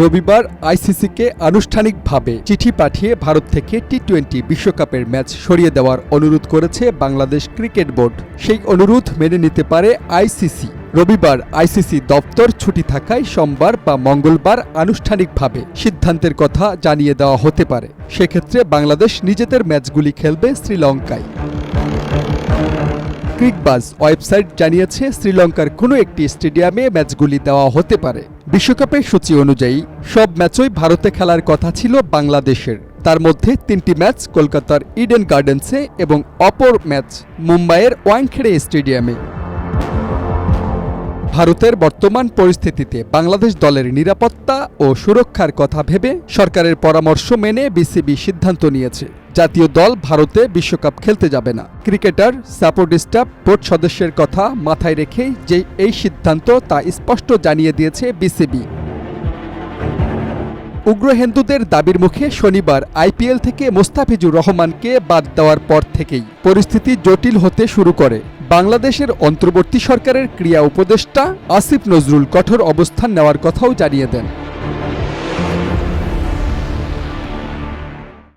রবিবার আইসিসিকে আনুষ্ঠানিকভাবে চিঠি পাঠিয়ে ভারত থেকে টি-20 বিশ্বকাপের ম্যাচ সরিয়ে দেওয়ার অনুরোধ করেছে বাংলাদেশ ক্রিকেট বোর্ড। সেই অনুরোধ মেনে নিতে পারে আইসিসি। রবিবার আইসিসি দপ্তর ছুটি থাকায় সোমবার বা মঙ্গলবার আনুষ্ঠানিকভাবে সিদ্ধান্তের কথা জানিয়ে দেওয়া হতে পারে। সেক্ষেত্রে বাংলাদেশ নিজেদের ম্যাচগুলি খেলবে শ্রীলঙ্কায়। ক্রিকবাজ ওয়েবসাইট জানিয়েছে শ্রীলঙ্কার কোনো একটি স্টেডিয়ামে ম্যাচগুলি দেওয়া হতে পারে। বিশ্বকাপের সূচি অনুযায়ী সব ম্যাচই ভারতে খেলার কথা ছিল বাংলাদেশের। তার মধ্যে 3টি ম্যাচ কলকাতার ইডেন গার্ডেন্সে এবং অপর ম্যাচ মুম্বাইয়ের ওয়াংখেড়ে স্টেডিয়ামে। ভারতের বর্তমান পরিস্থিতিতে বাংলাদেশ দলের নিরাপত্তা ও সুরক্ষার কথা ভেবে সরকারের পরামর্শ মেনে বিসিবি সিদ্ধান্ত নিয়েছে, জাতীয় দল ভারতে বিশ্বকাপ খেলতে যাবে না। ক্রিকেটার, সাপোর্ট স্টাফ, বোর্ড সদস্যের কথা মাথায় রেখে যে এই সিদ্ধান্ত তা স্পষ্ট জানিয়ে দিয়েছে বিসিবি। উগ্র হিন্দুদের দাবির মুখে শনিবার আইপিএল থেকে মোস্তাফিজুর রহমানকে বাদ দেওয়ার পর থেকেই পরিস্থিতি জটিল হতে শুরু করে। বাংলাদেশের অন্তর্বর্তী সরকারের ক্রীড়া উপদেষ্টা আসিফ নজরুল কঠোর অবস্থান নেওয়ার কথাও জানিয়ে দেন।